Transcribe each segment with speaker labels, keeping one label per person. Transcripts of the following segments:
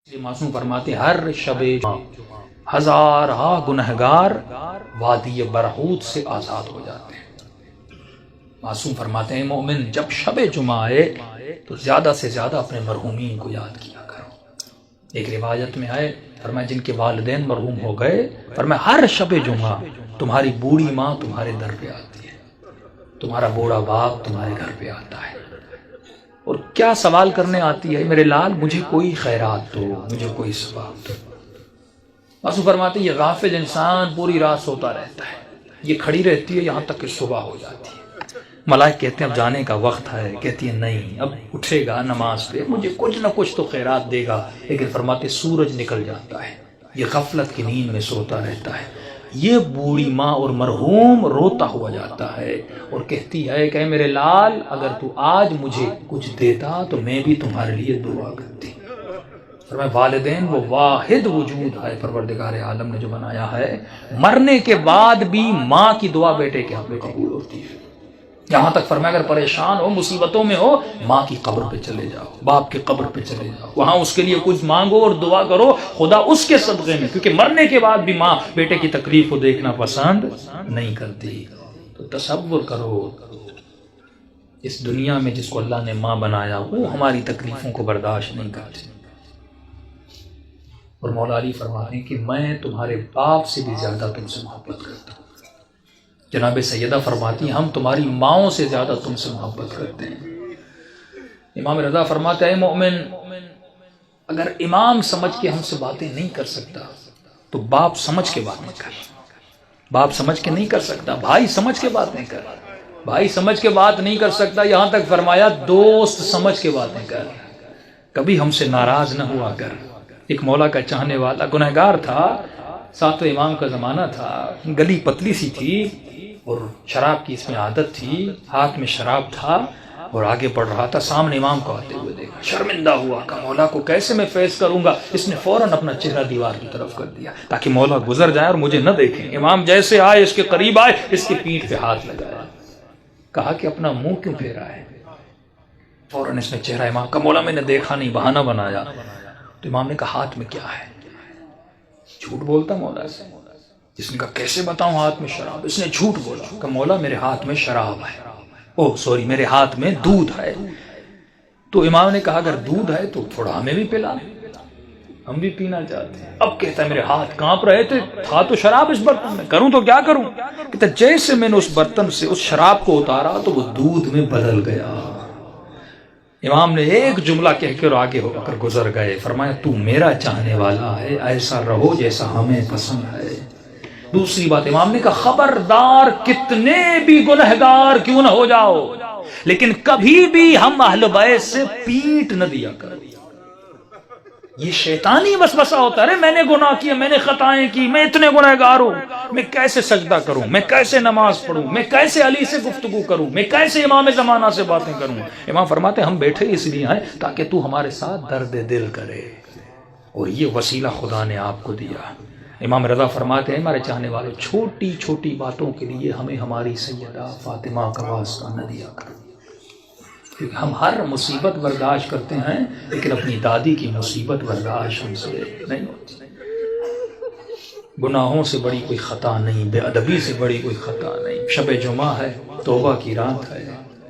Speaker 1: معصوم فرماتے ہر شب ہزار گنہگار وادی برہوت سے آزاد ہو جاتے ہیں۔ معصوم فرماتے ہیں مومن جب شب جمعہ آئے تو زیادہ سے زیادہ اپنے مرحومین کو یاد کیا کرو۔ ایک روایت میں آئے فرمایا جن کے والدین مرحوم ہو گئے فرمایا ہر شب جمعہ تمہاری بوڑھی ماں تمہارے در پہ آتی ہے، تمہارا بوڑھا باپ تمہارے گھر پہ آتا ہے اور کیا سوال کرنے آتی ہے، میرے لال مجھے کوئی خیرات دو، مجھے کوئی ثواب دو۔ معصوم فرماتے یہ غافل انسان پوری رات سوتا رہتا ہے، یہ کھڑی رہتی ہے یہاں تک کہ صبح ہو جاتی ہے۔ ملائک کہتے ہیں اب جانے کا وقت ہے، کہتی ہے نہیں اب اٹھے گا نماز پہ مجھے کچھ نہ کچھ تو خیرات دے گا، لیکن فرماتے سورج نکل جاتا ہے، یہ غفلت کی نیند میں سوتا رہتا ہے۔ یہ بوڑھی ماں اور مرحوم روتا ہوا جاتا ہے اور کہتی ہے کہ میرے لال اگر تو آج مجھے کچھ دیتا تو میں بھی تمہارے لیے دعا کرتی۔ فرمایا والدین وہ واحد وجود ہے پروردگار عالم نے جو بنایا ہے، مرنے کے بعد بھی ماں کی دعا بیٹے کے حق میں قبول ہوتی ہے۔ یہاں تک فرمایا اگر پریشان ہو مصیبتوں میں ہو ماں کی قبر پہ چلے جاؤ، باپ کی قبر پہ چلے جاؤ، وہاں اس کے لیے کچھ مانگو اور دعا کرو، خدا اس کے صدقے میں، کیونکہ مرنے کے بعد بھی ماں بیٹے کی تکلیف کو دیکھنا پسند نہیں کرتی۔ تو تصور کرو اس دنیا میں جس کو اللہ نے ماں بنایا وہ ہماری تکلیفوں کو برداشت نہیں کرتی، اور مولا علی فرماتے ہیں کہ میں تمہارے باپ سے بھی زیادہ تم سے محبت کرتا ہوں۔ جناب سیدہ فرماتی ہیں ہم تمہاری ماؤں سے زیادہ تم سے محبت کرتے ہیں۔ امام رضا فرماتے ہیں مومن اگر امام سمجھ کے ہم سے باتیں نہیں کر سکتا تو باپ سمجھ کے باتیں کر، باپ سمجھ کے نہیں کر سکتا بھائی سمجھ کے باتیں کر، بھائی سمجھ کے بات نہیں کر سکتا، یہاں تک فرمایا دوست سمجھ کے باتیں کر، کبھی ہم سے ناراض نہ ہوا کر۔ ایک مولا کا چاہنے والا گنہگار تھا، ساتویں امام کا زمانہ تھا، گلی پتلی سی تھی اور شراب کی اس میں عادت تھی، ہاتھ میں شراب تھا اور آگے بڑھ رہا تھا، سامنے امام کو آتے ہوئے دیکھا، شرمندہ ہوا کہ مولا کو کیسے میں فیس کروں گا۔ اس نے فوراً اپنا چہرہ دیوار کی طرف کر دیا تاکہ مولا گزر جائے اور مجھے نہ دیکھیں۔ امام جیسے آئے اس کے قریب آئے، اس کی پیٹھ پہ ہاتھ لگایا، کہا کہ اپنا منہ کیوں پھیرا ہے؟ فوراً اس نے چہرہ امام کا مولا میں نے دیکھا نہیں، بہانہ بنایا۔ تو امام نے کہا ہاتھ میں کیا ہے؟ جھوٹ بولتا مولا سے؟ جس نے کہا کیسے بتاؤں ہاتھ میں شراب؟ اس نے جھوٹ بولا کہ مولا میرے ہاتھ میں شراب ہے، میرے ہاتھ میں دودھ ہے۔ تو امام نے کہا اگر دودھ ہے تو تھوڑا ہمیں بھی پلا، ہم بھی پینا چاہتے ہیں۔ اب کہتا ہے میرے ہاتھ کانپ رہے تھے، تھا تو شراب اس برتن میں، کروں تو کیا کروں؟ کہتا جیسے میں نے اس برتن سے اس شراب کو اتارا تو وہ دودھ میں بدل گیا۔ امام نے ایک جملہ کہہ کے اور آگے ہو کر گزر گئے، فرمایا تو میرا چاہنے والا ہے، ایسا رہو جیسا ہمیں پسند ہے۔ دوسری بات امام نے کہا خبردار کتنے بھی گنہگار کیوں نہ ہو جاؤ لیکن کبھی بھی ہم اہل بیت سے پیٹ نہ دیا کرو۔ یہ شیطانی وسوسہ ہوتا ہے، میں نے گناہ کیا، میں نے خطائیں کی، میں اتنے گنہگار ہوں، میں کیسے سجدہ کروں، میں کیسے نماز پڑھوں، میں کیسے علی سے گفتگو کروں، میں کیسے امام زمانہ سے باتیں کروں۔ امام فرماتے ہم بیٹھے اس لیے ہیں تاکہ تو ہمارے ساتھ درد دل کرے، اور یہ وسیلہ خدا نے آپ کو دیا۔ امام رضا فرماتے ہیں ہمارے چاہنے والے چھوٹی چھوٹی باتوں کے لیے ہمیں ہماری سیدہ فاطمہ کا واسطہ نہ دیا کرو، کیونکہ ہم ہر مصیبت برداشت کرتے ہیں لیکن اپنی دادی کی مصیبت برداشت ہم سے نہیں ہوتی۔ گناہوں سے بڑی کوئی خطا نہیں، بے ادبی سے بڑی کوئی خطا نہیں۔ شب جمعہ ہے، توبہ کی رات ہے،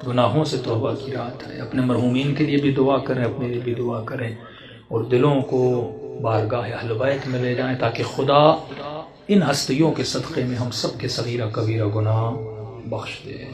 Speaker 1: گناہوں سے توبہ کی رات ہے۔ اپنے مرحومین کے لیے بھی دعا کریں، اپنے لیے بھی دعا کریں، اور دلوں کو بارگاہ اہل بیت میں لے جائیں تاکہ خدا ان ہستیوں کے صدقے میں ہم سب کے صغیرہ کبیرہ گناہ بخش دے۔